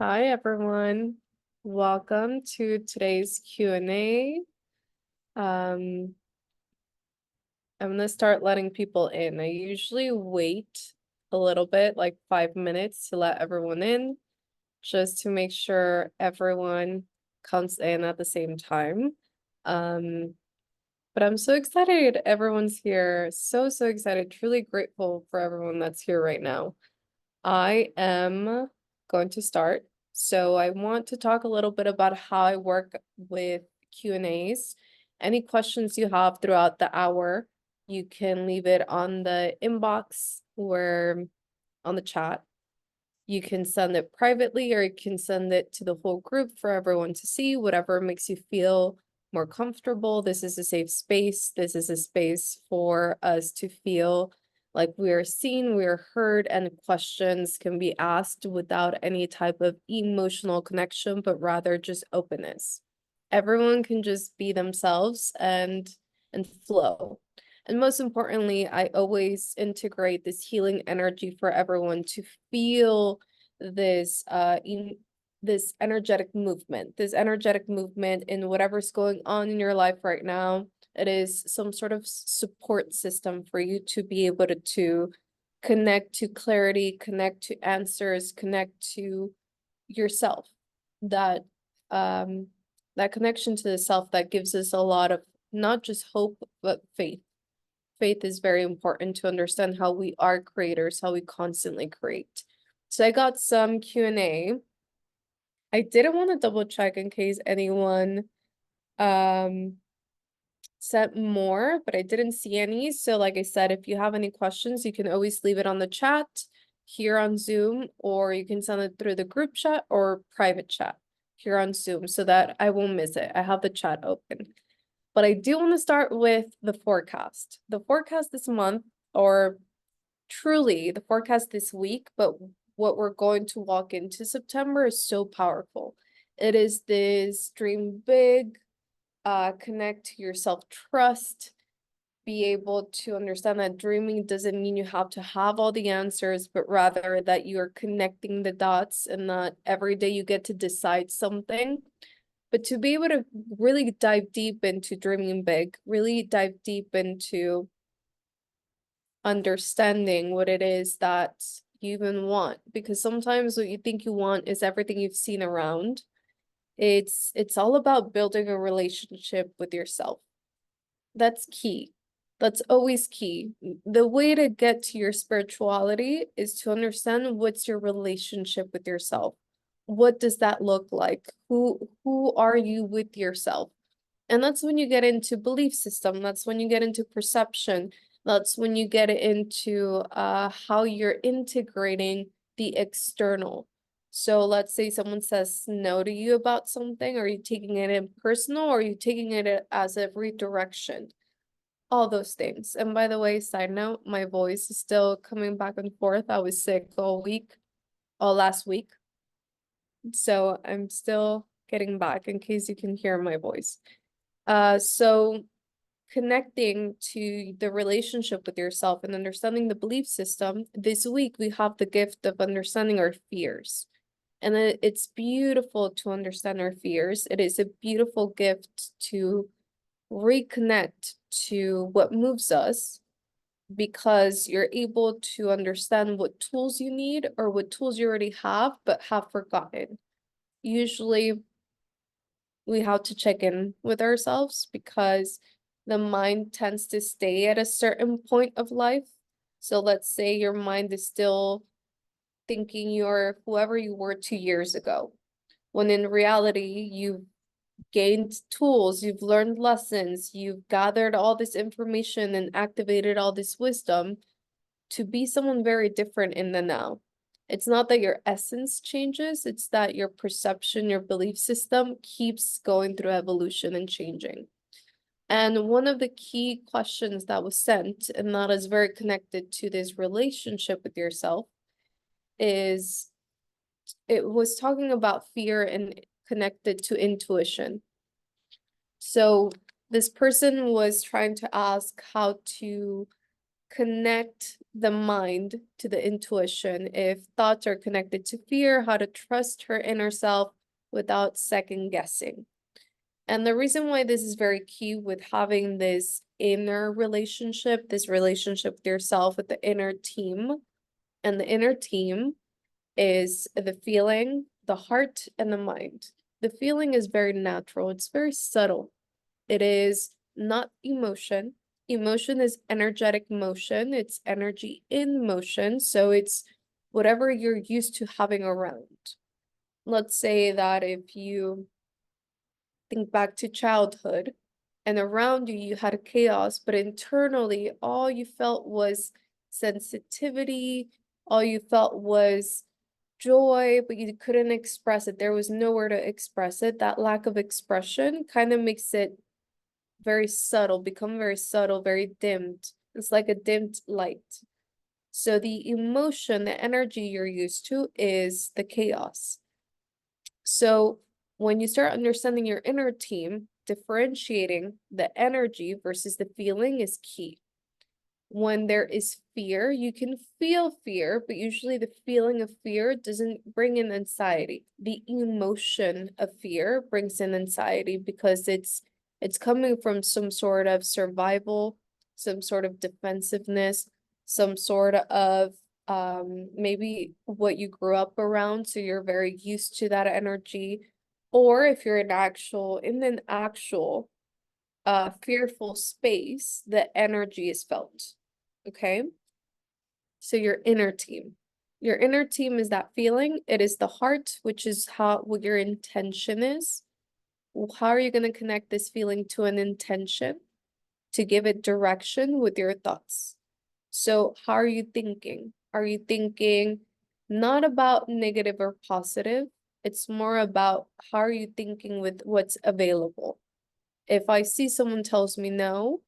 Hi, everyone. Welcome to today's Q&A. I'm gonna start letting people in. I usually wait a little bit, like 5 minutes, to let everyone in, just to make sure everyone comes in at the same time. But I'm so excited everyone's here. So excited. Truly grateful for everyone that's here right now. I am going to start. So I want to talk a little bit about how I work with Q&As. Any questions you have throughout the hour, you can leave it on the inbox or on the chat. You can send it privately or you can send it to the whole group for everyone to see, whatever makes you feel more comfortable. This is a safe space. This is a space for us to feel like we are seen, we are heard, and questions can be asked without any type of emotional connection, but rather just openness. Everyone can just be themselves and flow. And most importantly, I always integrate this healing energy for everyone to feel this this energetic movement in whatever's going on in your life right now. It is some sort of support system for you to be able to connect to clarity, connect to answers, connect to yourself. That that connection to the self that gives us a lot of not just hope, but faith. Faith is very important to understand how we are creators, how we constantly create. So I got some Q&A. I didn't want to double check in case anyone sent more, but I didn't see any. So like I said, if you have any questions, you can always leave it on the chat here on Zoom, or you can send it through the group chat or private chat here on Zoom so that I won't miss it. I have the chat open. But I do want to start with the forecast. The forecast this month, or truly the forecast this week, but what we're going to walk into September is so powerful. It is this dream big, connect to your self-trust, be able to understand that dreaming doesn't mean you have to have all the answers, but rather that you are connecting the dots and that every day you get to decide something. But to be able to really dive deep into dreaming big, really dive deep into understanding what it is that you even want, because sometimes what you think you want is everything you've seen around. It's all about building a relationship with yourself. That's key. That's always key. The way to get to your spirituality is to understand what's your relationship with yourself. What does that look like? Who are you with yourself? And that's when you get into belief system. That's when you get into perception. That's when you get into how you're integrating the external. So let's say someone says no to you about something. Are you taking it in personal, or are you taking it as a redirection? All those things. And by the way, side note, my voice is still coming back and forth. I was sick all last week. So I'm still getting back in case you can hear my voice. So connecting to the relationship with yourself and understanding the belief system, this week we have the gift of understanding our fears. And it's beautiful to understand our fears. It is a beautiful gift to reconnect to what moves us, because you're able to understand what tools you need or what tools you already have but have forgotten. Usually we have to check in with ourselves because the mind tends to stay at a certain point of life. So let's say your mind is still thinking you're whoever you were 2 years ago, when in reality, you've gained tools, you've learned lessons, you've gathered all this information and activated all this wisdom to be someone very different in the now. It's not that your essence changes, it's that your perception, your belief system keeps going through evolution and changing. And one of the key questions that was sent, and that is very connected to this relationship with yourself, is it was talking about fear and connected to intuition. So this person was trying to ask how to connect the mind to the intuition, if thoughts are connected to fear, how to trust her inner self without second guessing. And the reason why this is very key with having this inner relationship, this relationship with yourself, with the inner team, and the inner team is the feeling, the heart, and the mind. The feeling is very natural, it's very subtle. It is not emotion. Emotion is energetic motion, it's energy in motion, so it's whatever you're used to having around. Let's say that if you think back to childhood and around you, you had a chaos, but internally, all you felt was sensitivity, all you felt was joy, but you couldn't express it. There was nowhere to express it. That lack of expression kind of makes it very subtle, become very subtle, very dimmed. It's like a dimmed light. So the emotion, the energy you're used to is the chaos. So when you start understanding your inner team, differentiating the energy versus the feeling is key. When there is fear, you can feel fear, but usually the feeling of fear doesn't bring in anxiety. The emotion of fear brings in anxiety because it's coming from some sort of survival, some sort of defensiveness, some sort of maybe what you grew up around, so you're very used to that energy. Or if you're in an actual fearful space, the energy is felt. Okay. So your inner team. Your inner team is that feeling. It is the heart, which is what your intention is. How are you going to connect this feeling to an intention to give it direction with your thoughts? So how are you thinking? Are you thinking not about negative or positive? It's more about how are you thinking with what's available. If I see someone tells me no,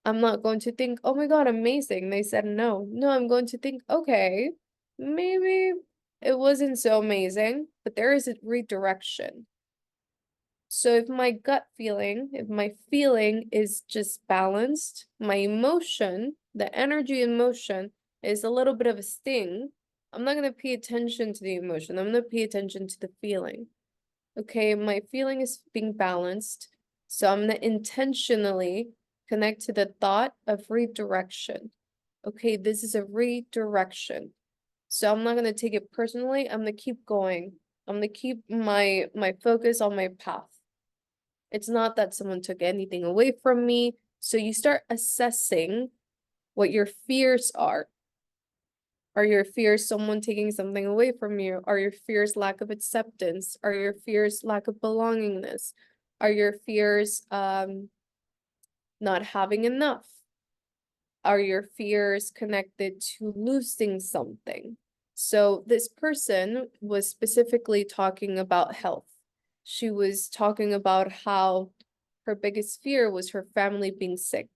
I'm not going to think, oh my God, amazing, they said no. No, I'm going to think, okay, maybe it wasn't so amazing, but there is a redirection. So if my gut feeling, if my feeling is just balanced, my emotion, the energy in motion is a little bit of a sting, I'm not going to pay attention to the emotion. I'm going to pay attention to the feeling. Okay, my feeling is being balanced. So I'm going to intentionally connect to the thought of redirection. Okay, this is a redirection. So I'm not going to take it personally. I'm going to keep going. I'm going to keep my focus on my path. It's not that someone took anything away from me. So you start assessing what your fears are. Are your fears someone taking something away from you? Are your fears lack of acceptance? Are your fears lack of belongingness? Are your fears not having enough? Are your fears connected to losing something? So this person was specifically talking about health. She was talking about how her biggest fear was her family being sick,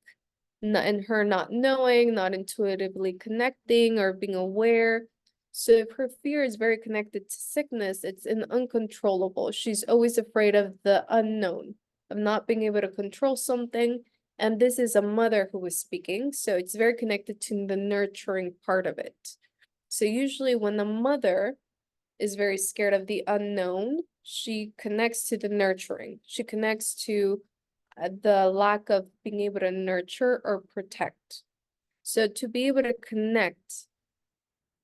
and her not knowing, not intuitively connecting or being aware. So if her fear is very connected to sickness, it's an uncontrollable. She's always afraid of the unknown, of not being able to control something. And this is a mother who was speaking, so it's very connected to the nurturing part of it. So usually when the mother is very scared of the unknown, she connects to the nurturing. She connects to the lack of being able to nurture or protect. So to be able to connect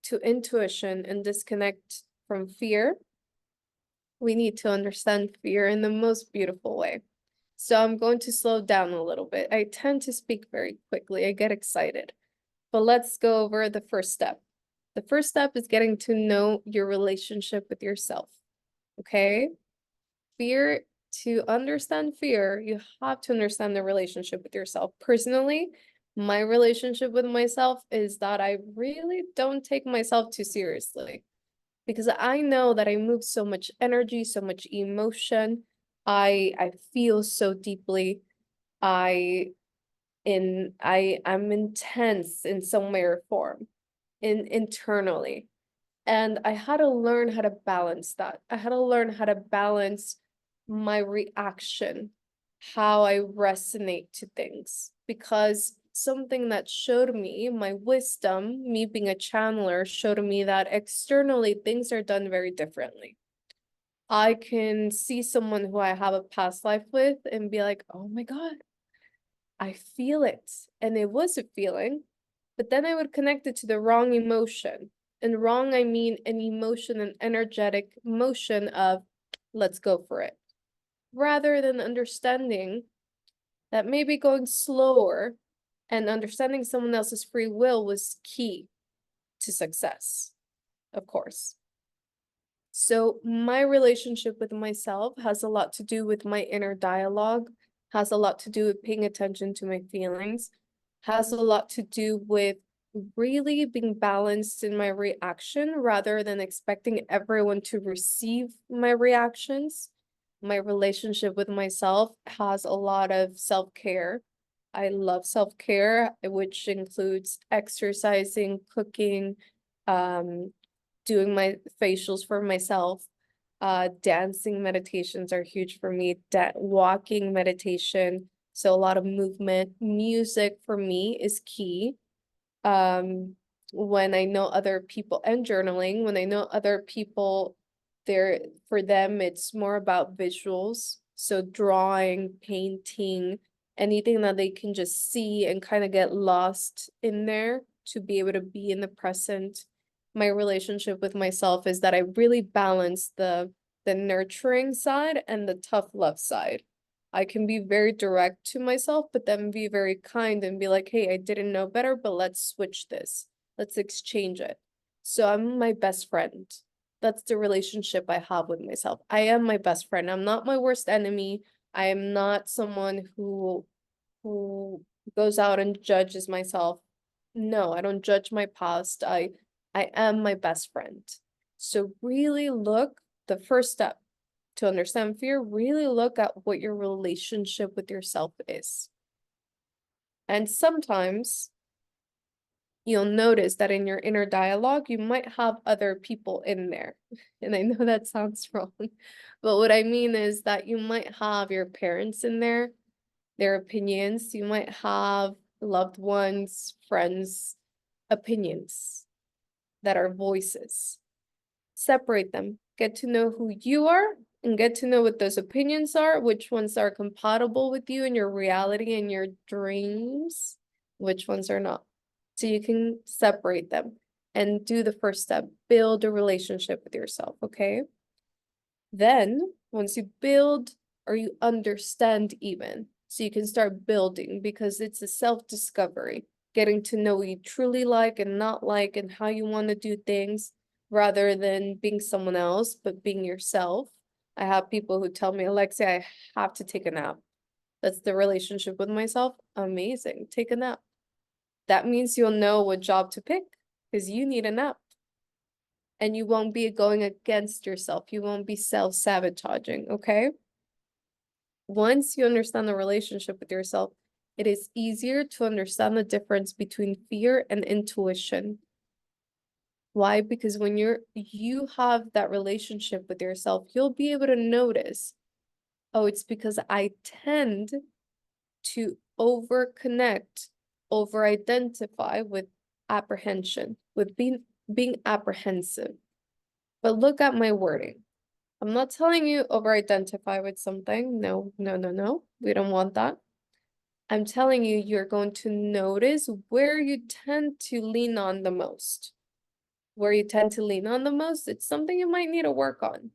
to intuition and disconnect from fear, we need to understand fear in the most beautiful way. So I'm going to slow down a little bit. I tend to speak very quickly. I get excited. But let's go over the first step. The first step is getting to know your relationship with yourself. Okay? Fear, to understand fear, you have to understand the relationship with yourself. Personally, my relationship with myself is that I really don't take myself too seriously because I know that I move so much energy, so much emotion. I feel so deeply. I'm intense in some way or form internally. And I had to learn how to balance that. I had to learn how to balance my reaction, how I resonate to things. Because something that showed me my wisdom, me being a channeler, showed me that externally things are done very differently. I can see someone who I have a past life with and be like, oh my God, I feel it. And it was a feeling, but then I would connect it to the wrong emotion. And wrong, I mean an emotion, an energetic motion of let's go for it. Rather than understanding that maybe going slower and understanding someone else's free will was key to success, of course. So my relationship with myself has a lot to do with my inner dialogue, has a lot to do with paying attention to my feelings, has a lot to do with really being balanced in my reaction rather than expecting everyone to receive my reactions. My relationship with myself has a lot of self-care. I love self-care, which includes exercising, cooking, doing my facials for myself. Dancing meditations are huge for me. Walking meditation, so a lot of movement. Music for me is key. When I know other people, and journaling, when I know other people, for them it's more about visuals. So drawing, painting, anything that they can just see and kind of get lost in there to be able to be in the present. My relationship with myself is that I really balance the nurturing side and the tough love side. I can be very direct to myself, but then be very kind and be like, hey, I didn't know better, but let's switch this. Let's exchange it. So I'm my best friend. That's the relationship I have with myself. I am my best friend. I'm not my worst enemy. I am not someone who goes out and judges myself. No, I don't judge my past. I am my best friend. So really look, the first step to understand fear, really look at what your relationship with yourself is. And sometimes you'll notice that in your inner dialogue, you might have other people in there. And I know that sounds wrong, but what I mean is that you might have your parents in there, their opinions. You might have loved ones, friends, opinions that are voices. Separate them. Get to know who you are and get to know what those opinions are, which ones are compatible with you and your reality and your dreams, which ones are not. So you can separate them and do the first step, build a relationship with yourself, okay? Then, once you build or you understand even, so you can start building because it's a self-discovery, getting to know what you truly like and not like and how you want to do things rather than being someone else, but being yourself. I have people who tell me, Alexia, I have to take a nap. That's the relationship with myself. Amazing. Take a nap. That means you'll know what job to pick because you need a nap. And you won't be going against yourself. You won't be self-sabotaging, okay? Once you understand the relationship with yourself, it is easier to understand the difference between fear and intuition. Why? Because when you have that relationship with yourself, you'll be able to notice, oh, it's because I tend to over-connect, over-identify with apprehension, with being apprehensive. But look at my wording. I'm not telling you over-identify with something. No, no, no, no. We don't want that. I'm telling you, you're going to notice where you tend to lean on the most. Where you tend to lean on the most, it's something you might need to work on.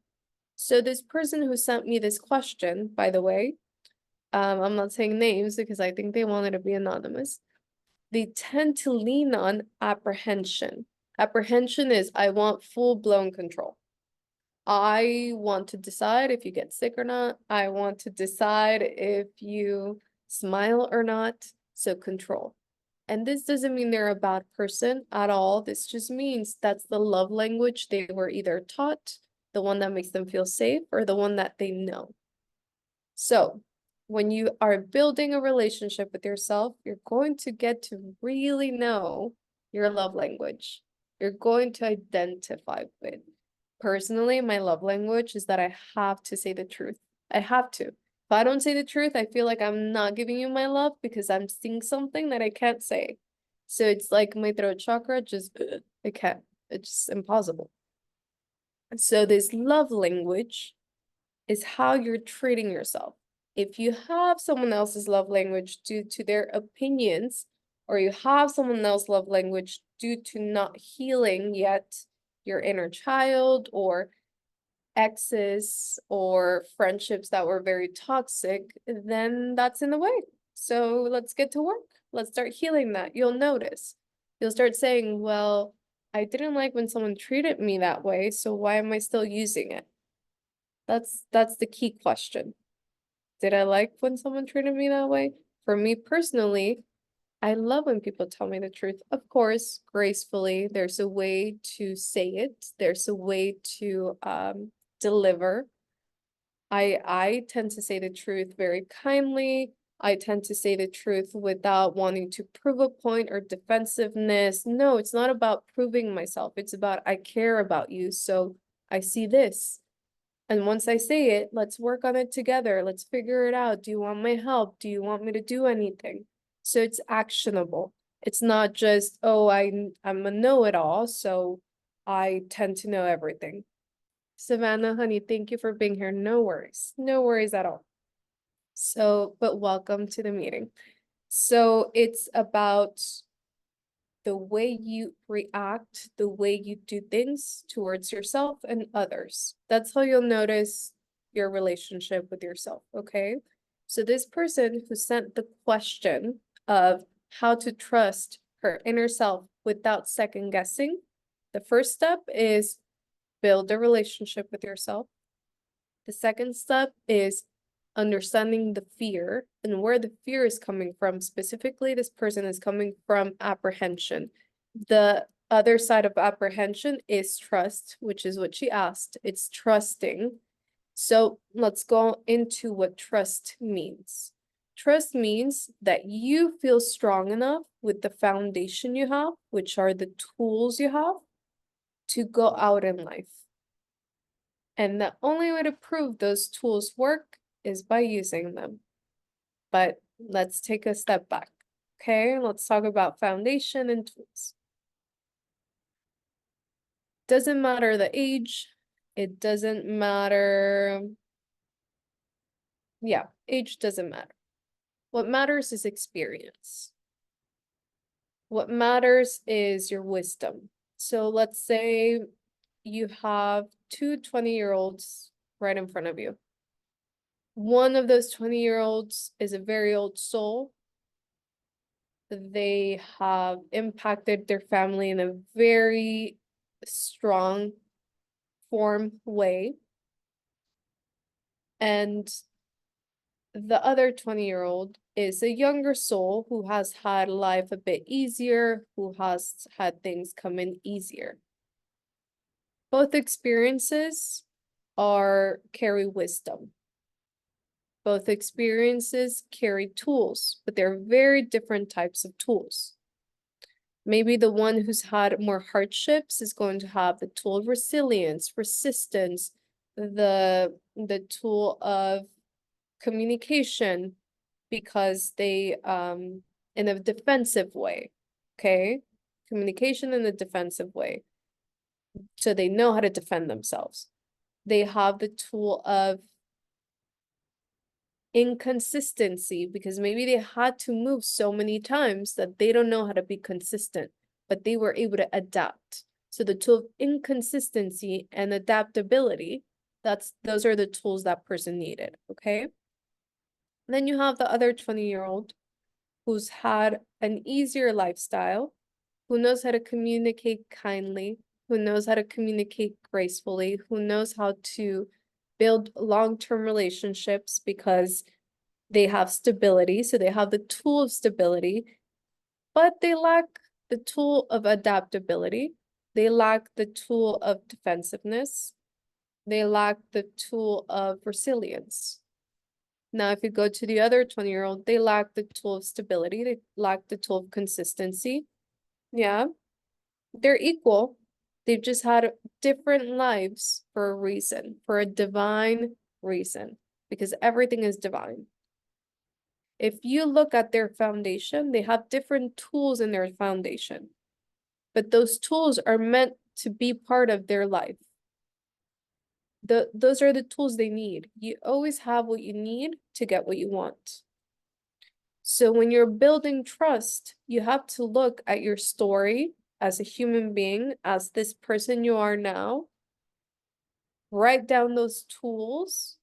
So this person who sent me this question, by the way, I'm not saying names because I think they wanted to be anonymous. They tend to lean on apprehension. Apprehension is, I want full-blown control. I want to decide if you get sick or not. I want to decide if you smile or not. So control. And this doesn't mean they're a bad person at all. This just means that's the love language they were either taught, the one that makes them feel safe, or the one that they know. So when you are building a relationship with yourself, you're going to get to really know your love language. You're going to identify with. Personally, my love language is that I have to say the truth. I have to. If I don't say the truth, I feel like I'm not giving you my love because I'm seeing something that I can't say. So it's like my throat chakra just, I can't. It's just impossible. So this love language is how you're treating yourself. If you have someone else's love language due to their opinions, or you have someone else's love language due to not healing yet your inner child, or exes or friendships that were very toxic, then that's in the way. So let's get to work. Let's start healing that. You'll notice. You'll start saying, well, I didn't like when someone treated me that way, so why am I still using it? That's the key question. Did I like when someone treated me that way? For me personally, I love when people tell me the truth. Of course, gracefully. There's a way to say it. There's a way to deliver. I tend to say the truth very kindly. I tend to say the truth without wanting to prove a point or defensiveness. No, it's not about proving myself. It's about I care about you, so I see this. And once I say it, let's work on it together. Let's figure it out. Do you want my help? Do you want me to do anything? So it's actionable. It's not just, oh, I'm a know-it-all, so I tend to know everything. Savannah, honey, thank you for being here. No worries. No worries at all. So, but welcome to the meeting. So it's about the way you react, the way you do things towards yourself and others. That's how you'll notice your relationship with yourself, okay? So this person who sent the question of how to trust her inner self without second guessing, the first step is build a relationship with yourself. The second step is understanding the fear and where the fear is coming from. Specifically, this person is coming from apprehension. The other side of apprehension is trust, which is what she asked. It's trusting. So let's go into what trust means. Trust means that you feel strong enough with the foundation you have, which are the tools you have, to go out in life. And the only way to prove those tools work is by using them. But let's take a step back. Okay, let's talk about foundation and tools. Doesn't matter the age, it doesn't matter. Yeah, age doesn't matter. What matters is experience. What matters is your wisdom. So let's say you have two 20-year-olds right in front of you. One of those 20-year-olds is a very old soul. They have impacted their family in a very strong form way. And the other 20-year-old is a younger soul who has had life a bit easier, who has had things come in easier. Both experiences carry wisdom. Both experiences carry tools, but they're very different types of tools. Maybe the one who's had more hardships is going to have the tool of resilience, resistance, the tool of communication, because they in a defensive way, okay? Communication in a defensive way. So they know how to defend themselves. They have the tool of inconsistency because maybe they had to move so many times that they don't know how to be consistent, but they were able to adapt. So the tool of inconsistency and adaptability, those are the tools that person needed, okay? Then you have the other 20-year-old who's had an easier lifestyle, who knows how to communicate kindly, who knows how to communicate gracefully, who knows how to build long-term relationships because they have stability. So they have the tool of stability, but they lack the tool of adaptability. They lack the tool of defensiveness. They lack the tool of resilience. Now, if you go to the other 20-year-old, they lack the tool of stability. They lack the tool of consistency. Yeah, they're equal. They've just had different lives for a reason, for a divine reason, because everything is divine. If you look at their foundation, they have different tools in their foundation, but those tools are meant to be part of their life. Those are the tools they need. You always have what you need to get what you want. So when you're building trust, you have to look at your story as a human being, as this person you are now. Write down those tools,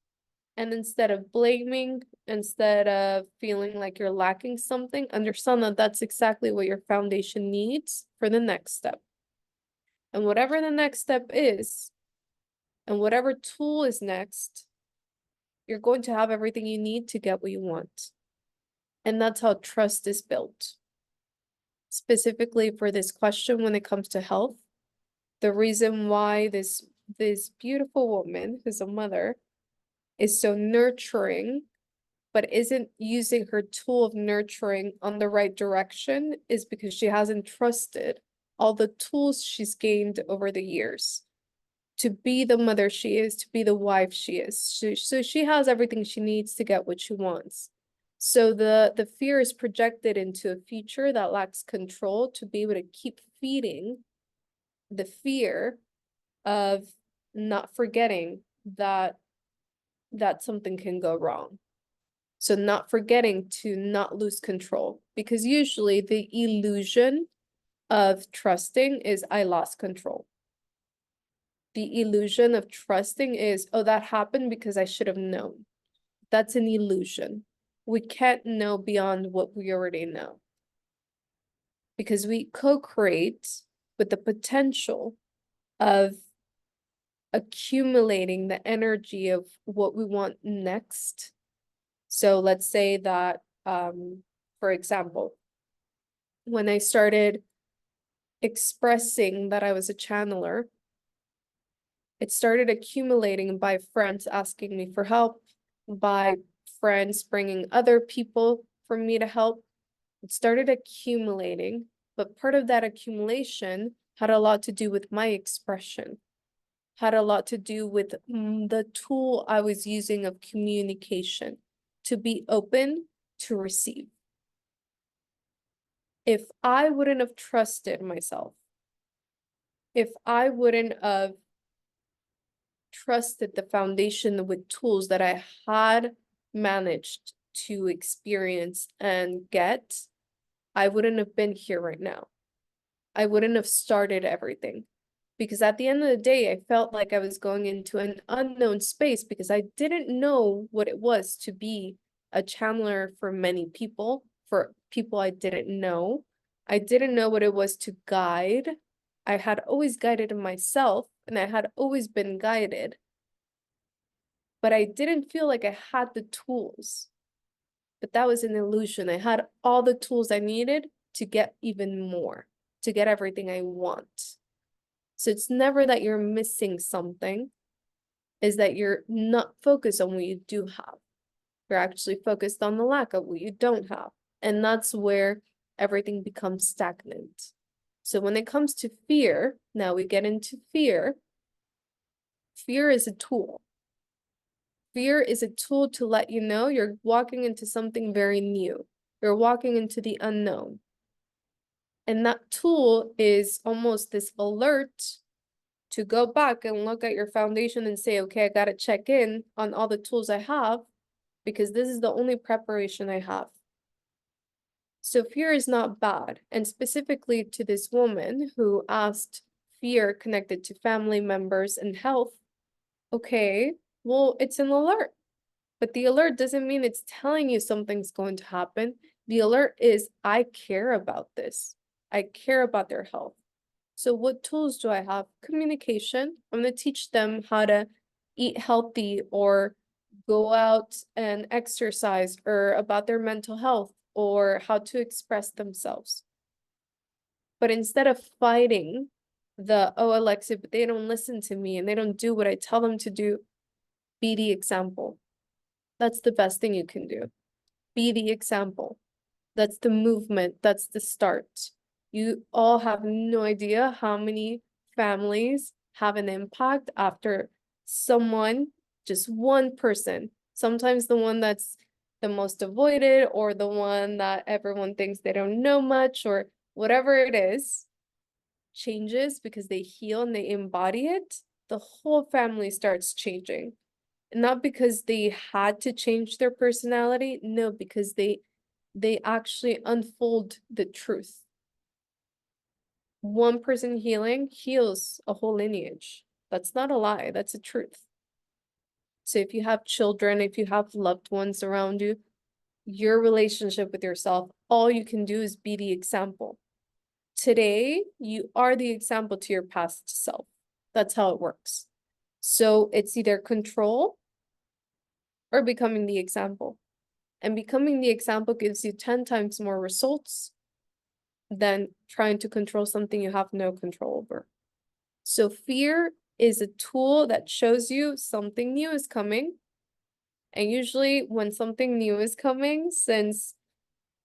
and instead of blaming, instead of feeling like you're lacking something, understand that that's exactly what your foundation needs for the next step. And whatever the next step is, and whatever tool is next, you're going to have everything you need to get what you want. And that's how trust is built. Specifically for this question, when it comes to health, the reason why this beautiful woman, who's a mother, is so nurturing, but isn't using her tool of nurturing on the right direction, is because she hasn't trusted all the tools she's gained over the years to be the mother she is, to be the wife she is. So she has everything she needs to get what she wants. So the fear is projected into a future that lacks control to be able to keep feeding the fear of not forgetting that something can go wrong. So not forgetting to not lose control, because usually the illusion of trusting is I lost control. The illusion of trusting is, oh, that happened because I should have known. That's an illusion. We can't know beyond what we already know, because we co-create with the potential of accumulating the energy of what we want next. So let's say that, for example, when I started expressing that I was a channeler, it started accumulating by friends asking me for help, by friends bringing other people for me to help. It started accumulating, but part of that accumulation had a lot to do with my expression, had a lot to do with the tool I was using of communication, to be open to receive. If I wouldn't have trusted myself, if I wouldn't have trusted the foundation with tools that I had managed to experience and get, I wouldn't have been here right now. I wouldn't have started everything. Because at the end of the day, I felt like I was going into an unknown space because I didn't know what it was to be a channeler for many people, for people I didn't know. I didn't know what it was to guide. I had always guided myself, and I had always been guided. But I didn't feel like I had the tools. But that was an illusion. I had all the tools I needed to get even more, to get everything I want. So it's never that you're missing something, is that you're not focused on what you do have. You're actually focused on the lack of what you don't have. And that's where everything becomes stagnant. So when it comes to fear, now we get into fear. Fear is a tool. Fear is a tool to let you know you're walking into something very new. You're walking into the unknown. And that tool is almost this alert to go back and look at your foundation and say, okay, I got to check in on all the tools I have, because this is the only preparation I have. So fear is not bad. And specifically to this woman who asked fear connected to family members and health, okay, well, it's an alert. But the alert doesn't mean it's telling you something's going to happen. The alert is, I care about this. I care about their health. So what tools do I have? Communication. I'm going to teach them how to eat healthy or go out and exercise, or about their mental health, or how to express themselves. But instead of fighting oh, Alexa, but they don't listen to me and they don't do what I tell them to do, be the example. That's the best thing you can do. Be the example. That's the movement. That's the start. You all have no idea how many families have an impact after someone, just one person, Sometimes the one that's the most avoided, or the one that everyone thinks they don't know much, or whatever it is, changes because they heal and they embody it. The whole family starts changing. Not because they had to change their personality, no, because they actually unfold the truth. One person healing heals a whole lineage. That's not a lie, that's a truth. So if you have children, if you have loved ones around you, your relationship with yourself, all you can do is be the example. Today, you are the example to your past self. That's how it works. So it's either control or becoming the example. And becoming the example gives you 10 times more results than trying to control something you have no control over. So fear is a tool that shows you something new is coming. And usually when something new is coming, since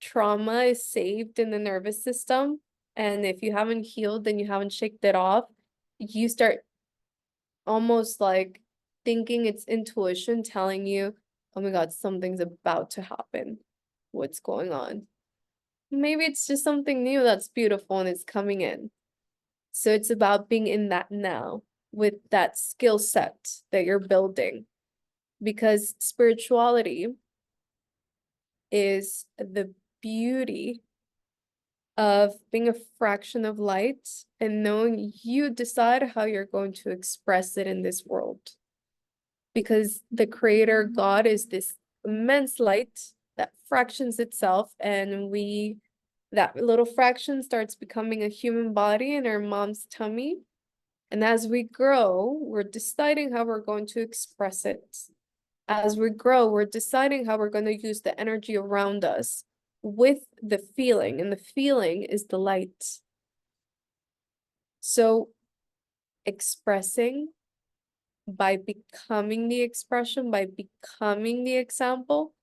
trauma is saved in the nervous system, and if you haven't healed, then you haven't shaked it off, you start almost like thinking it's intuition telling you, oh my God, something's about to happen. What's going on? Maybe it's just something new that's beautiful and it's coming in. So it's about being in that now with that skill set that you're building. Because spirituality is the beauty of being a fraction of light and knowing you decide how you're going to express it in this world. Because the creator God is this immense light that fractions itself, and that little fraction starts becoming a human body in our mom's tummy. And as we grow, we're deciding how we're going to express it. As we grow, we're deciding how we're going to use the energy around us with the feeling, and the feeling is the light. So expressing by becoming the expression, by becoming the example,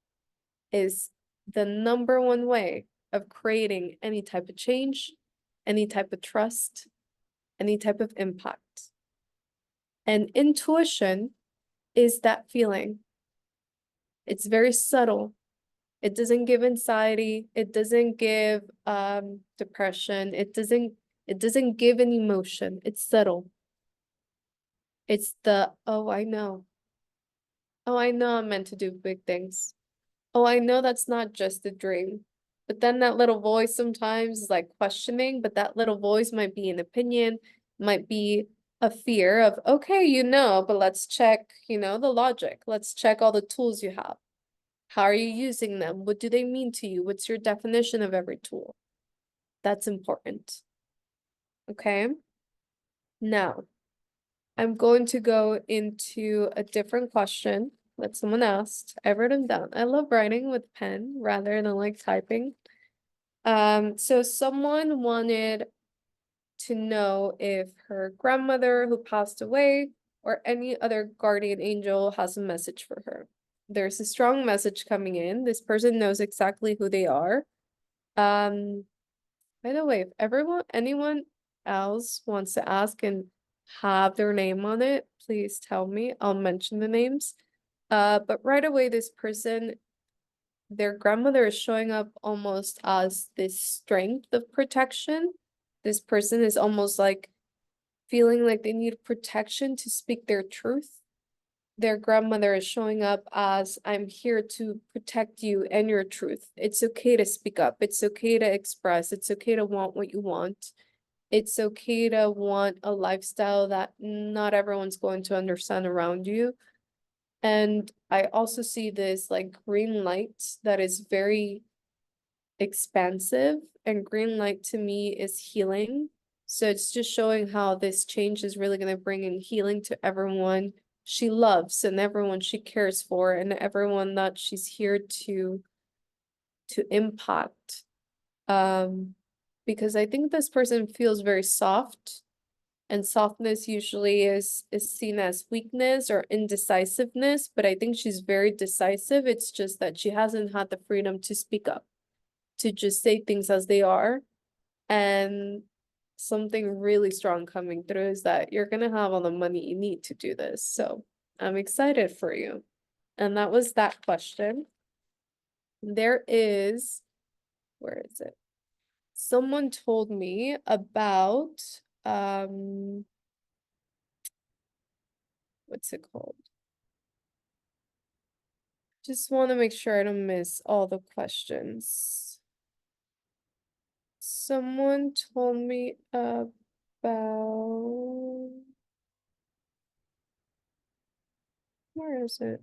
is the number one way of creating any type of change, any type of trust, any type of impact. And intuition is that feeling. It's very subtle. It doesn't give anxiety. It doesn't give depression. It doesn't give an emotion. It's subtle. It's the, oh, I know. Oh, I know I'm meant to do big things. Oh, I know that's not just a dream. But then that little voice sometimes is like questioning, but that little voice might be an opinion, might be a fear of, okay, but let's check, the logic. Let's check all the tools you have. How are you using them? What do they mean to you? What's your definition of every tool? That's important. Okay? Now, I'm going to go into a different question that someone asked. I wrote them down. I love writing with pen rather than like typing. So someone wanted to know if her grandmother who passed away or any other guardian angel has a message for her. There's a strong message coming in. This person knows exactly who they are. By the way, if anyone else wants to ask and have their name on it, please tell me. I'll mention the names. But right away, this person, their grandmother is showing up almost as this strength of protection. This person is almost like feeling like they need protection to speak their truth. Their grandmother is showing up as, I'm here to protect you and your truth. It's okay to speak up. It's okay to express. It's okay to want what you want. It's okay to want a lifestyle that not everyone's going to understand around you. And I also see this like green light that is very expansive, and green light to me is healing. So it's just showing how this change is really going to bring in healing to everyone she loves and everyone she cares for and everyone that she's here to impact. Because I think this person feels very soft, and softness usually is seen as weakness or indecisiveness, but I think she's very decisive. It's just that she hasn't had the freedom to speak up, to just say things as they are. And something really strong coming through is that you're gonna have all the money you need to do this. So I'm excited for you. And that was that question. There is, where is it? Someone told me about, what's it called? Just want to make sure I don't miss all the questions. Someone told me about, where is it?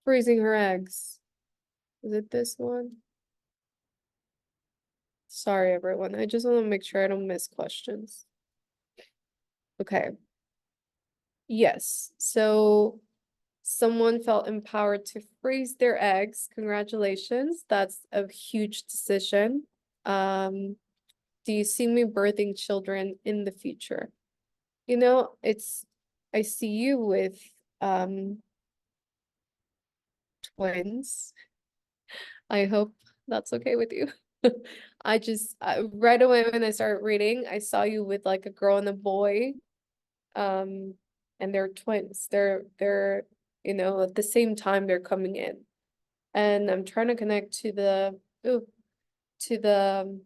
Freezing her eggs. Is it this one? Sorry, everyone. I just want to make sure I don't miss questions. Okay. Yes. So someone felt empowered to freeze their eggs. Congratulations. That's a huge decision. Do you see me birthing children in the future? You know, I see you with twins. I hope that's okay with you. Right away when I started reading, I saw you with like a girl and a boy. And they're twins. They're, you know, at the same time they're coming in. And I'm trying to connect to the to the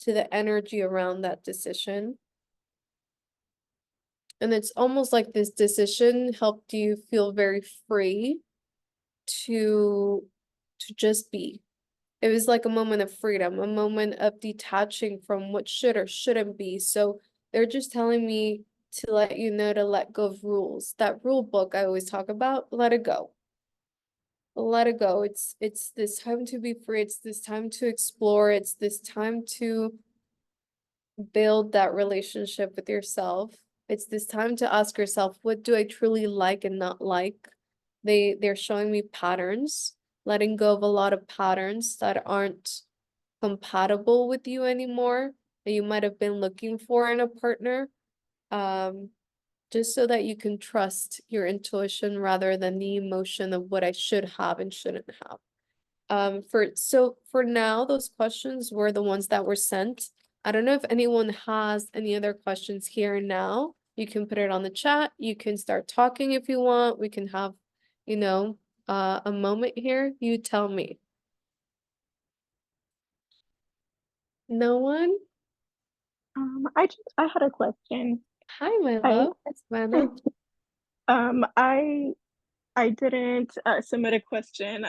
to the energy around that decision. And it's almost like this decision helped you feel very free to just be. It was like a moment of freedom, a moment of detaching from what should or shouldn't be. So they're just telling me to let you know to let go of rules. That rule book I always talk about, let it go. Let it go. It's this time to be free. It's this time to explore. It's this time to build that relationship with yourself. It's this time to ask yourself, what do I truly like and not like? They're showing me patterns, letting go of a lot of patterns that aren't compatible with you anymore, that you might have been looking for in a partner. Just so that you can trust your intuition rather than the emotion of what I should have and shouldn't have. For now, those questions were the ones that were sent. I don't know if anyone has any other questions here and now. You can put it on the chat. You can start talking if you want. We can have, you know, a moment here. You tell me. No one? I had a question. Hi, my I love. It's Vanna. um I I didn't submit a question.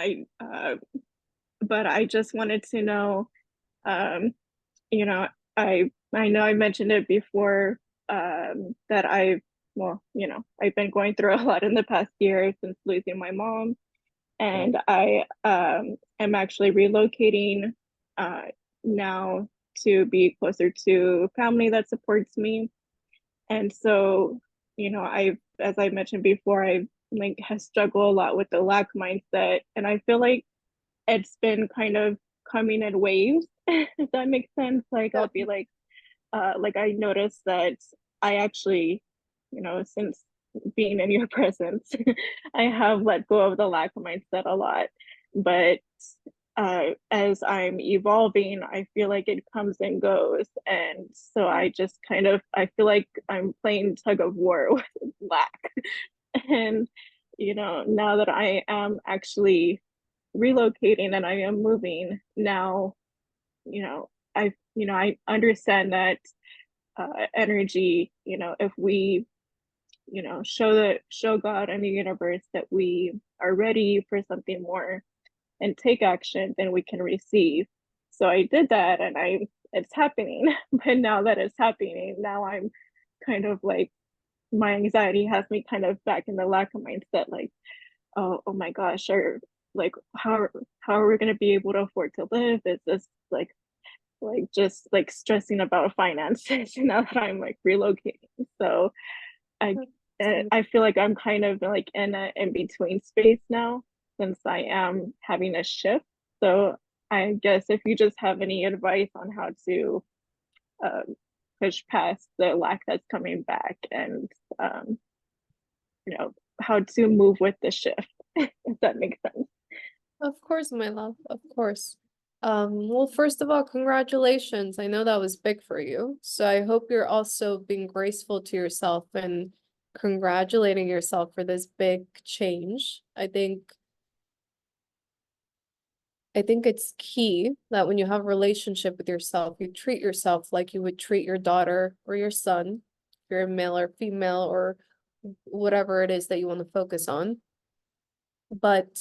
But I just wanted to know, um you know, I know I mentioned it before, that I've been going through a lot in the past year since losing my mom, and I am actually relocating now to be closer to family that supports me. And so, as I mentioned before, I like has struggled a lot with the lack mindset, and I feel like it's been kind of coming in waves, if that makes sense. Like I'll be like I noticed that I actually, since being in your presence, I have let go of the lack mindset a lot. But as I'm evolving, I feel like it comes and goes. And so I feel like I'm playing tug of war with lack. And, now that I am actually relocating and I am moving now, I understand that energy, if we, show God and the universe that we are ready for something more and take action, then we can receive. So I did that, and it's happening. But now that it's happening, now I'm kind of like, my anxiety has me kind of back in the lack of mindset, like, oh my gosh, or like how are we going to be able to afford to live? Is this just like stressing about finances now that I'm like relocating? So I I feel like I'm kind of like in a in between space now, since I am having a shift. So I guess if you just have any advice on how to um, push past the lack that's coming back, and um, how to move with the shift, if that makes sense. Of course, my love, of course. Well, first of all, congratulations. I know that was big for you. So I hope you're also being graceful to yourself and congratulating yourself for this big change. I think it's key that when you have a relationship with yourself, you treat yourself like you would treat your daughter or your son, if you're a male or female or whatever it is that you want to focus on. But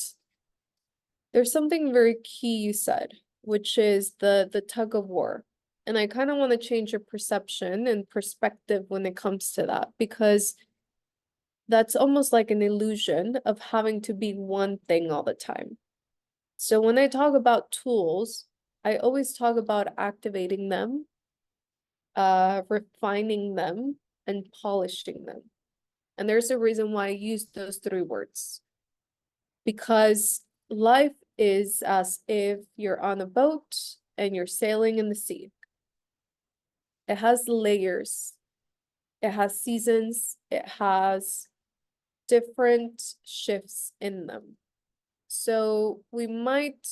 there's something very key you said, which is the tug of war. And I kind of want to change your perception and perspective when it comes to that, because that's almost like an illusion of having to be one thing all the time. So when I talk about tools, I always talk about activating them, refining them, and polishing them. And there's a reason why I use those three words. Because life is as if you're on a boat and you're sailing in the sea. It has layers, it has seasons, it has different shifts in them. So we might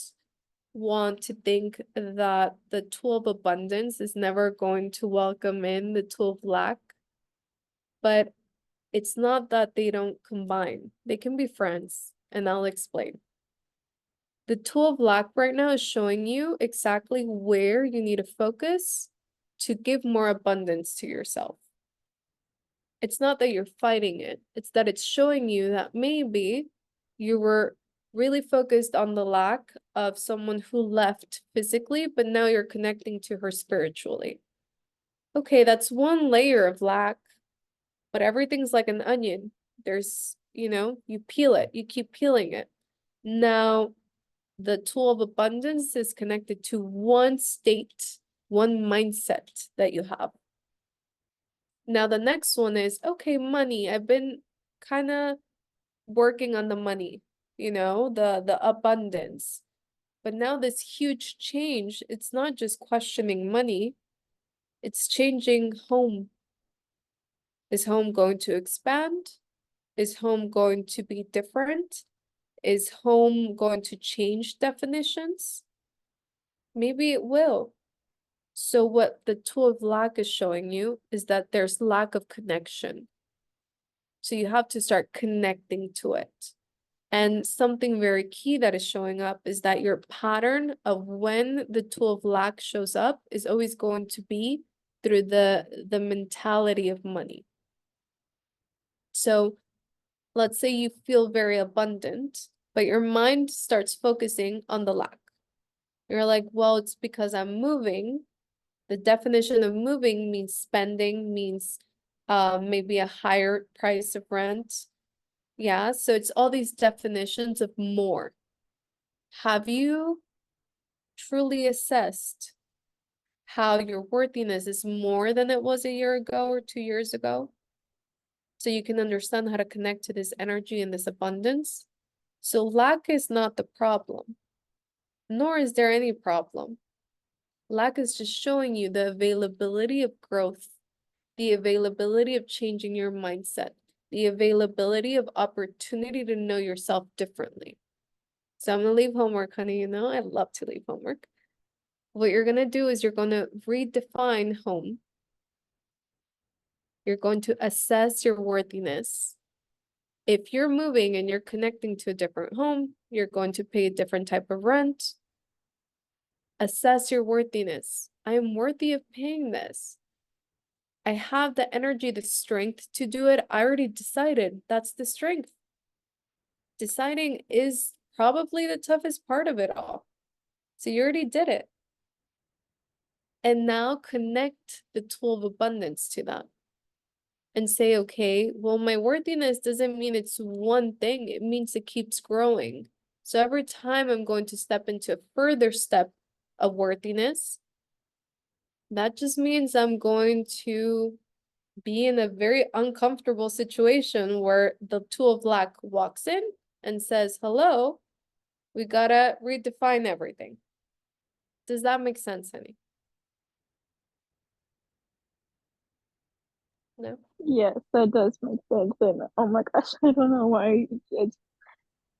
want to think that the tool of abundance is never going to welcome in the tool of lack, but it's not that they don't combine. They can be friends, and I'll explain. The tool of lack right now is showing you exactly where you need to focus to give more abundance to yourself. It's not that you're fighting it, it's that it's showing you that maybe you were really focused on the lack of someone who left physically, but now you're connecting to her spiritually. Okay, that's one layer of lack, but everything's like an onion. There's, you peel it, you keep peeling it. Now, the tool of abundance is connected to one state, one mindset that you have. Now, the next one is, okay, money. I've been kind of working on the money, the abundance. But now this huge change, it's not just questioning money, it's changing home. Is home going to expand? Is home going to be different? Is home going to change definitions? Maybe it will. So what the tool of lack is showing you is that there's lack of connection. So you have to start connecting to it. And something very key that is showing up is that your pattern of when the tool of lack shows up is always going to be through the mentality of money. So let's say you feel very abundant, but your mind starts focusing on the lack. You're like, well, it's because I'm moving. The definition of moving means spending, means maybe a higher price of rent. Yeah, so it's all these definitions of more. Have you truly assessed how your worthiness is more than it was a year ago or 2 years ago? So you can understand how to connect to this energy and this abundance. So lack is not the problem, nor is there any problem. Lack is just showing you the availability of growth, the availability of changing your mindset, the availability of opportunity to know yourself differently. So I'm gonna leave homework, honey, I love to leave homework. What you're gonna do is you're gonna redefine home. You're going to assess your worthiness. If you're moving and you're connecting to a different home, you're going to pay a different type of rent. Assess your worthiness. I am worthy of paying this. I have the energy, the strength to do it. I already decided that's the strength. Deciding is probably the toughest part of it all. So you already did it. And now connect the tool of abundance to that. And say, okay, well, my worthiness doesn't mean it's one thing. It means it keeps growing. So every time I'm going to step into a further step of worthiness, that just means I'm going to be in a very uncomfortable situation where the tool of lack walks in and says, hello, we gotta redefine everything. Does that make sense, honey? No? Yes, that does make sense. And oh my gosh, I don't know why it's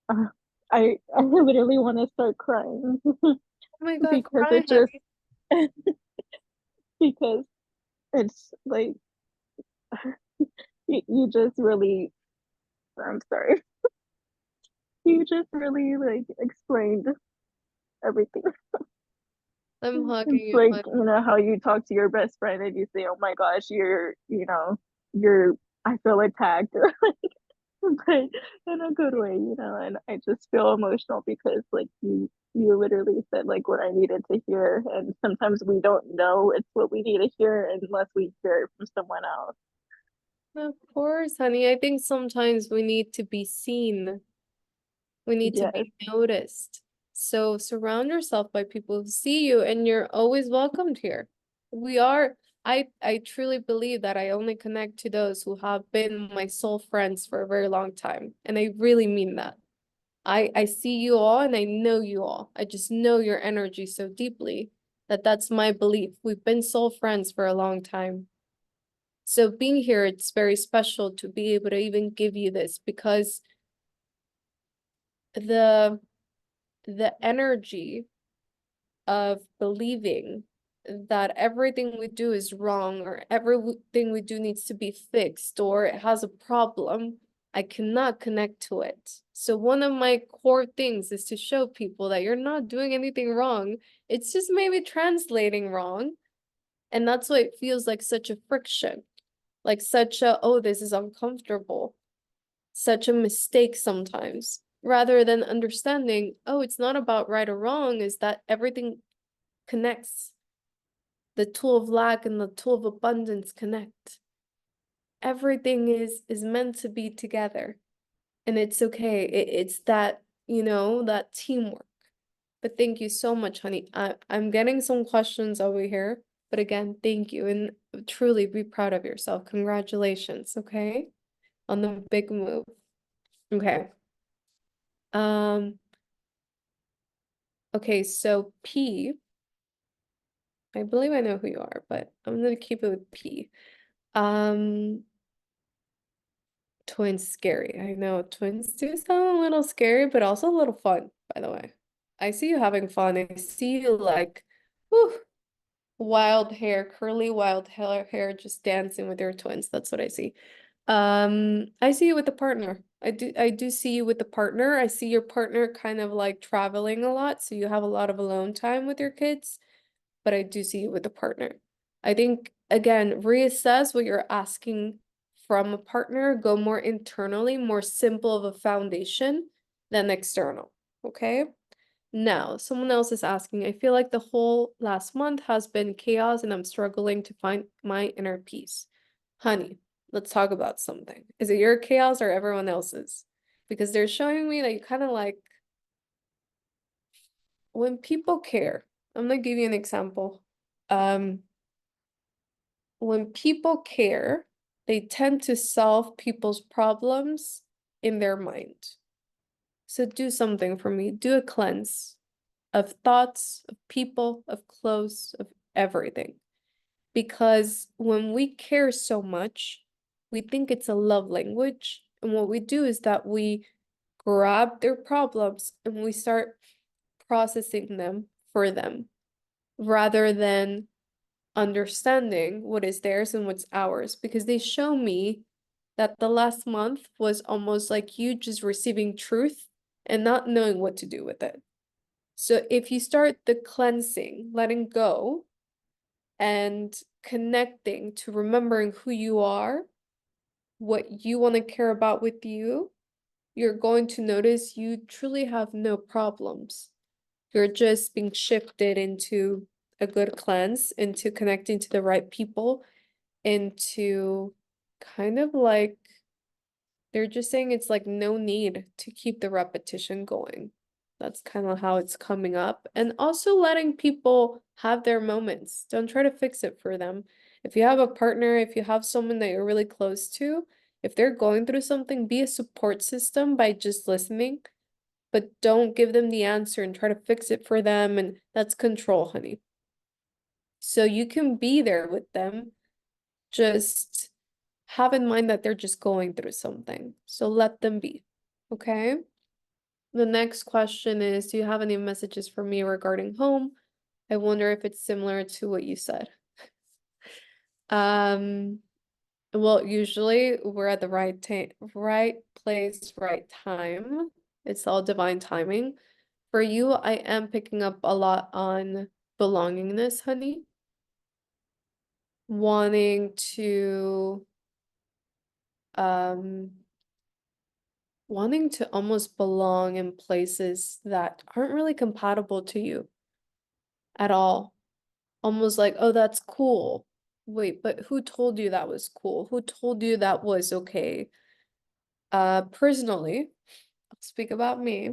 uh, I literally want to start crying Oh my God, because cry, it just honey. because it's like you just really, I'm sorry, you just really like explained everything. I'm hugging It's you, like, honey. you know, how you talk to your best friend and you say, oh my gosh, you're, I feel attacked, but in a good way, you know, and I just feel emotional because like you literally said like what I needed to hear. And sometimes we don't know it's what we need to hear unless we hear it from someone else. Of course, honey. I think sometimes we need to be seen. We need to Yes. be noticed. So surround yourself by people who see you, and you're always welcomed here. We are, I truly believe that I only connect to those who have been my soul friends for a very long time. And I really mean that. I see you all and I know you all. I just know your energy so deeply that that's my belief. We've been soul friends for a long time. So being here, it's very special to be able to even give you this because the the energy of believing that everything we do is wrong or everything we do needs to be fixed or it has a problem, I cannot connect to it. So one of my core things is to show people that you're not doing anything wrong. It's just maybe translating wrong. And that's why it feels like such a friction, like such a, oh, this is uncomfortable, such a mistake sometimes, rather than understanding, oh, it's not about right or wrong, is that everything connects. The tool of lack and the tool of abundance connect. Everything is meant to be together. And it's okay. It's that, that teamwork. But thank you so much, honey. I'm getting some questions over here. But again, thank you. And truly be proud of yourself. Congratulations, okay? On the big move. Okay. Um, okay, so P, I believe I know who you are, but I'm gonna keep it with P. Um, Twins scary. I know twins do sound a little scary, but also a little fun, by the way. I see you having fun. I see you like, whew, wild hair, curly wild hair, just dancing with your twins. That's what I see. I see you with a partner. I do see you with a partner. I see your partner kind of like traveling a lot, so you have a lot of alone time with your kids, but I do see you with a partner. I think again, reassess what you're asking from a partner, go more internally, more simple of a foundation than external. Okay? Now, someone else is asking, I feel like the whole last month has been chaos and I'm struggling to find my inner peace. Honey, let's talk about something. Is it your chaos or everyone else's? Because they're showing me that you kind of like when people care. I'm gonna give you an example. Um, when people care, they tend to solve people's problems in their mind. So do something for me. Do a cleanse of thoughts, of people, of clothes, of everything. Because when we care so much, we think it's a love language. And what we do is that we grab their problems and we start processing them for them rather than understanding what is theirs and what's ours. Because they show me that the last month was almost like you just receiving truth and not knowing what to do with it. So if you start the cleansing, letting go, and connecting to remembering who you are, what you want to care about with you, you're going to notice you truly have no problems. You're just being shifted into a good cleanse, into connecting to the right people, into kind of like they're just saying it's like no need to keep the repetition going. That's kind of how it's coming up. And also letting people have their moments. Don't try to fix it for them. If you have a partner, if you have someone that you're really close to, if they're going through something, be a support system by just listening, but don't give them the answer and try to fix it for them. And that's control, honey. So you can be there with them, just have in mind that they're just going through something. So let them be. Okay? The next question is, do you have any messages for me regarding home? I wonder if it's similar to what you said. Um, Well, usually we're at the right place, right time. It's all divine timing. For you, I am picking up a lot on belongingness, honey. Wanting to um wanting to almost belong in places that aren't really compatible to you at all. Almost like, oh, that's cool. Wait, but who told you that was cool? Who told you that was okay? Personally, I'll speak about me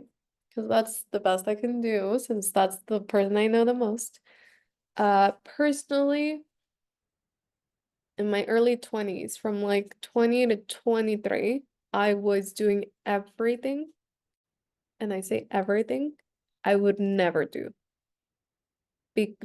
because that's the best I can do since that's the person I know the most. Personally, in my early 20s, from like 20 to 23, I was doing everything, and I say everything, I would never do.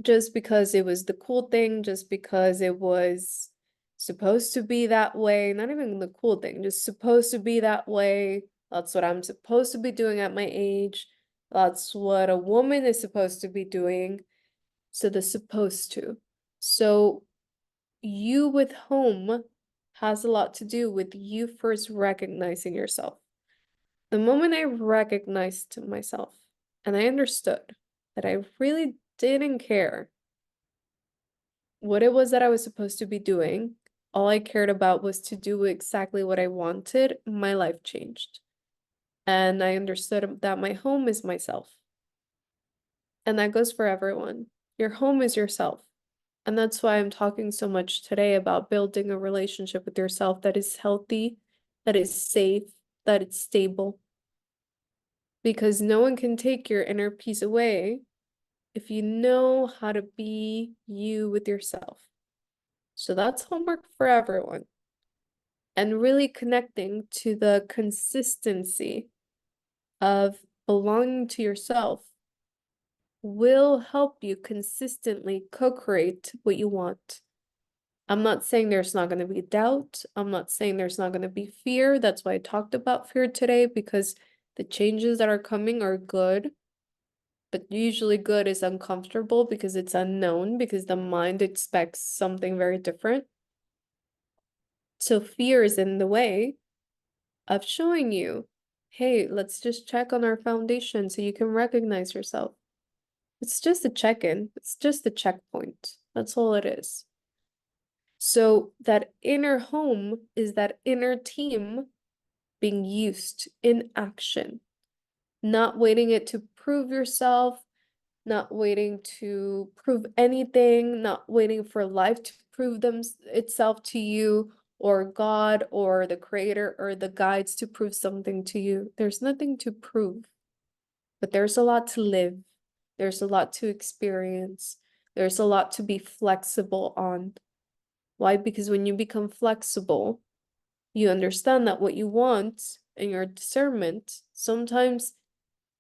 Just because it was the cool thing, just because it was supposed to be that way, not even the cool thing, just supposed to be that way. That's what I'm supposed to be doing at my age. That's what a woman is supposed to be doing. So the supposed to. So you with home has a lot to do with you first recognizing yourself. The moment I recognized myself and I understood that I really didn't care what it was that I was supposed to be doing, all I cared about was to do exactly what I wanted, my life changed. And I understood that my home is myself. And that goes for everyone. Your home is yourself. And that's why I'm talking so much today about building a relationship with yourself that is healthy, that is safe, that it's stable. Because no one can take your inner peace away if you know how to be you with yourself. So that's homework for everyone. And really connecting to the consistency of belonging to yourself will help you consistently co-create what you want. I'm not saying there's not going to be doubt. I'm not saying there's not going to be fear. That's why I talked about fear today, because the changes that are coming are good. But usually good is uncomfortable because it's unknown, because the mind expects something very different. So fear is in the way of showing you, hey, let's just check on our foundation so you can recognize yourself. It's just a check-in. It's just a checkpoint. That's all it is. So that inner home is that inner team being used in action, not waiting it to prove yourself, not waiting to prove anything, not waiting for life to prove itself to you, or God or the creator or the guides to prove something to you. There's nothing to prove, but there's a lot to live. There's a lot to experience. There's a lot to be flexible on. Why? Because when you become flexible, you understand that what you want and your discernment sometimes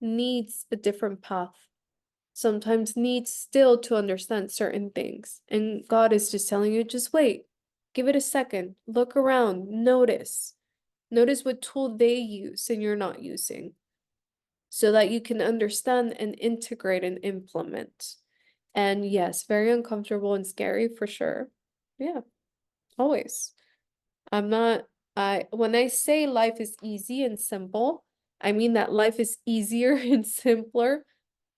needs a different path, sometimes needs still to understand certain things. And God is just telling you, just wait, give it a second, look around, notice. Notice what tool they use and you're not using, so that you can understand and integrate and implement. And yes, very uncomfortable and scary for sure. Yeah, always. I'm not, when I say life is easy and simple, I mean that life is easier and simpler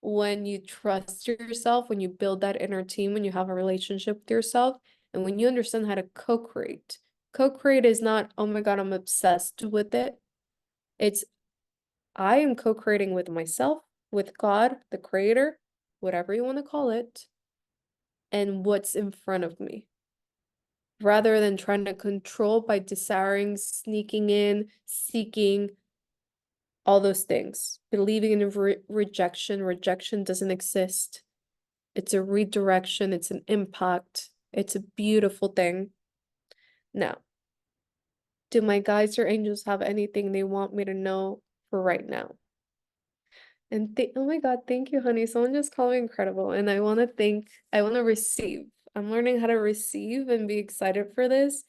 when you trust yourself, when you build that inner team, when you have a relationship with yourself, and when you understand how to co-create. Co-create is not, oh my God, I'm obsessed with it. It's, I am co-creating with myself, with God, the creator, whatever you want to call it, and what's in front of me, rather than trying to control by desiring, sneaking in, seeking, all those things. Believing in rejection. Rejection doesn't exist. It's a redirection, it's an impact. It's a beautiful thing. Now, do my guides or angels have anything they want me to know for right now? And oh my God, thank you, honey. Someone just called me incredible. And I want to receive. I'm learning how to receive and be excited for this,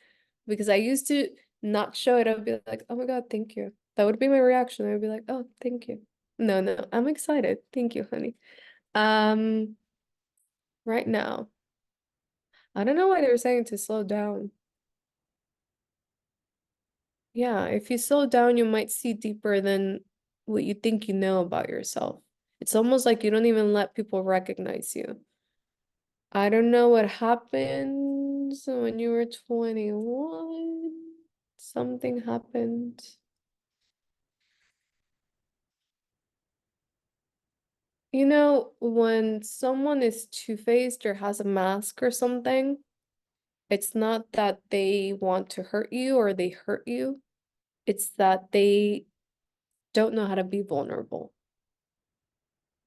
because I used to not show it. I would be like, oh my God, thank you. That would be my reaction. I would be like, oh, thank you. No, no, I'm excited. Thank you, honey. Um, right now, I don't know why they were saying to slow down. Yeah, if you slow down, you might see deeper than what you think you know about yourself. It's almost like you don't even let people recognize you. I don't know what happened when you were 21. Something happened. You know, when someone is two-faced or has a mask or something, it's not that they want to hurt you or they hurt you. It's that they don't know how to be vulnerable.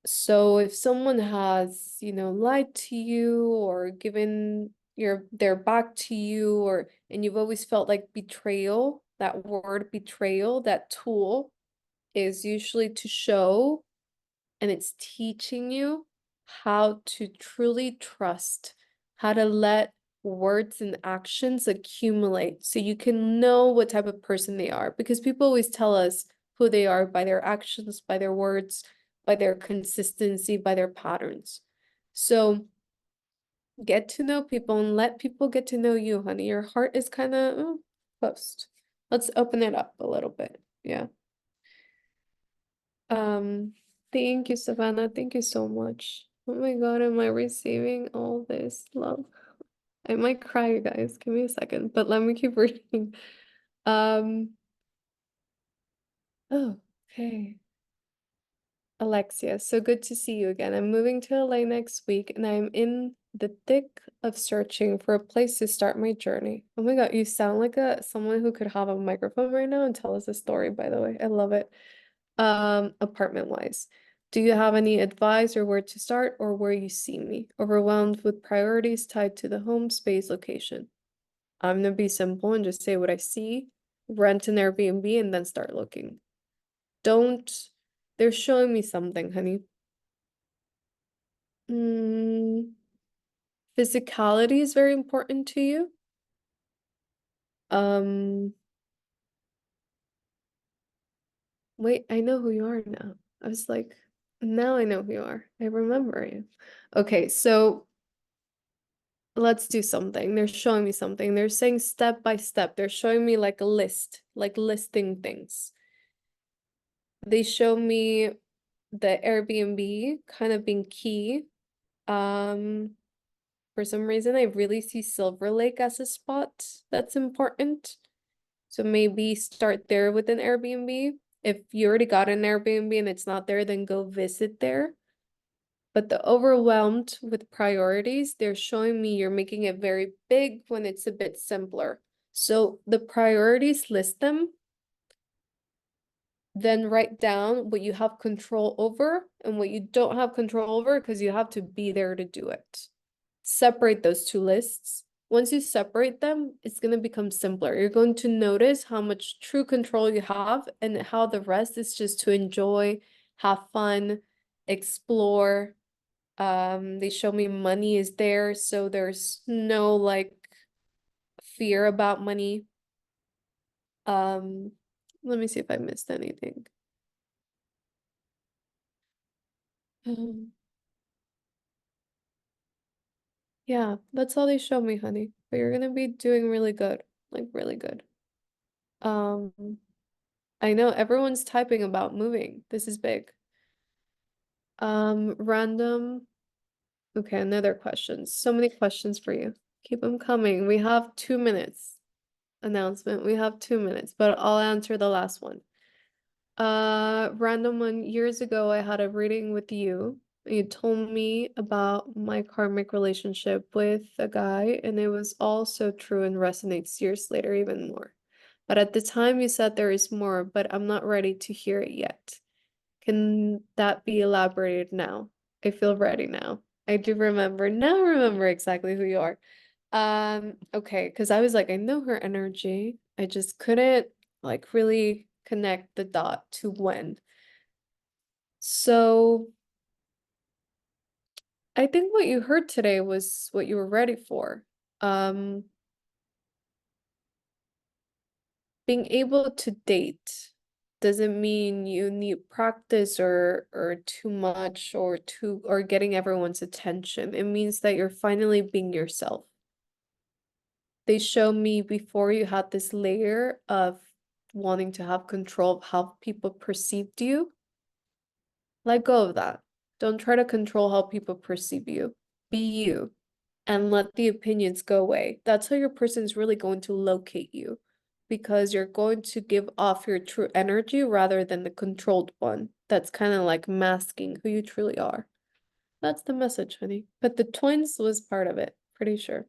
So if someone has, lied to you or given their back to you, or and you've always felt like betrayal, that word betrayal, that tool is usually to show, and it's teaching you how to truly trust, how to let words and actions accumulate so you can know what type of person they are. Because people always tell us who they are by their actions, by their words, by their consistency, by their patterns. So get to know people and let people get to know you, honey. Your heart is kind of closed. Let's open it up a little bit. Yeah. Um, thank you, Savannah. Thank you so much. Oh my God, am I receiving all this love? I might cry, you guys. Give me a second, but let me keep reading. Um, oh, okay. Alexia, so good to see you again. I'm moving to LA next week and I'm in the thick of searching for a place to start my journey. Oh my God, you sound like someone who could have a microphone right now and tell us a story, by the way. I love it. Apartment wise, do you have any advice or where to start or where you see me? Overwhelmed with priorities tied to the home space location. I'm gonna be simple and just say what I see, rent an Airbnb, and then start looking. Don't, they're showing me something, honey. Mm, physicality is very important to you. Um, wait, I know who you are now. I was like, now I know who you are. I remember you. Okay, so let's do something. They're showing me something. They're saying step by step. They're showing me like a list, like listing things. They show me the Airbnb kind of being key. Um, for some reason, I really see Silver Lake as a spot that's important. So maybe start there with an Airbnb. If you already got an Airbnb and it's not there, then go visit there. But the overwhelmed with priorities, they're showing me you're making it very big when it's a bit simpler. So the priorities, list them, then write down what you have control over and what you don't have control over because you have to be there to do it. Separate those two lists. Once you separate them, it's going to become simpler. You're going to notice how much true control you have and how the rest is just to enjoy, have fun, explore. They show me money is there, so there's no like fear about money. Um, Let me see if I missed anything. Um, yeah, that's all they show me, honey. But you're gonna be doing really good, like really good. Um, I know everyone's typing about moving. This is big. Random. Okay, another question. So many questions for you. Keep them coming. We have 2 minutes. Announcement. We have 2 minutes, but I'll answer the last one. Random one. Years ago, I had a reading with you. You told me about my karmic relationship with a guy, and it was all so true and resonates years later even more. But at the time, you said there is more, but I'm not ready to hear it yet. Can that be elaborated now? I feel ready now. I do remember, now remember exactly who you are. Okay, because I was like, I know her energy. I just couldn't like really connect the dot to when. So I think what you heard today was what you were ready for. Um, Being able to date doesn't mean you need practice or too much or getting everyone's attention. It means that you're finally being yourself. They show me before you had this layer of wanting to have control of how people perceived you. Let go of that. Don't try to control how people perceive you. Be you and let the opinions go away. That's how your person's really going to locate you because you're going to give off your true energy rather than the controlled one. That's kind of like masking who you truly are. That's the message, honey. But the twins was part of it, pretty sure.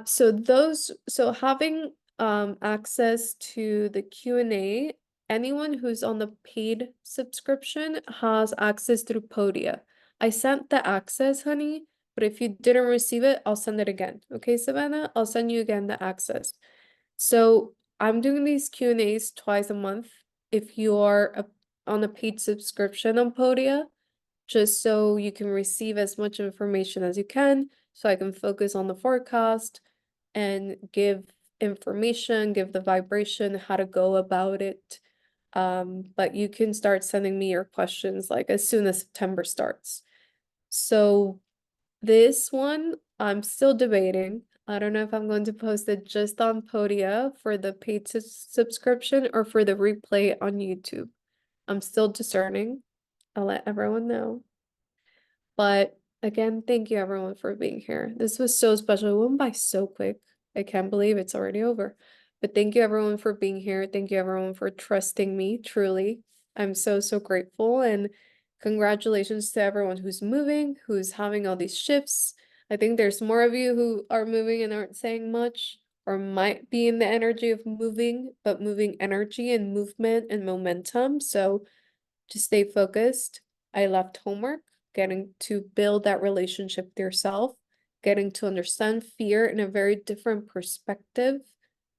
So having access to the Q&A, anyone who's on the paid subscription has access through Podia. I sent the access, honey, but if you didn't receive it, I'll send it again. Okay, Savannah? I'll send you again the access. So I'm doing these Q&As twice a month if you are on a paid subscription on Podia, just so you can receive as much information as you can, so I can focus on the forecast and give information, give the vibration, how to go about it. But you can start sending me your questions like as soon as September starts. So this one, I'm still debating. I don't know if I'm going to post it just on Podia for the paid subscription or for the replay on YouTube. I'm still discerning. I'll let everyone know. But again, thank you everyone for being here. This was so special. It went by so quick. I can't believe it's already over. But thank you everyone for being here. Thank you everyone for trusting me, truly. I'm so, so grateful. And congratulations to everyone who's moving, who's having all these shifts. I think there's more of you who are moving and aren't saying much, or might be in the energy of moving, but moving energy and movement and momentum. So to stay focused, I left homework, getting to build that relationship with yourself, getting to understand fear in a very different perspective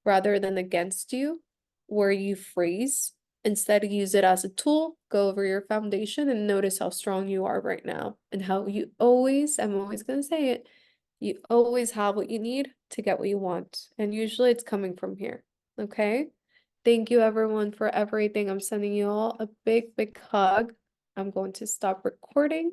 rather than against you, where you freeze. Instead, use it as a tool, go over your foundation and notice how strong you are right now and how you always, I'm always going to say it, you always have what you need to get what you want. And usually it's coming from here. Okay? Thank you everyone for everything. I'm sending you all a big, big hug. I'm going to stop recording.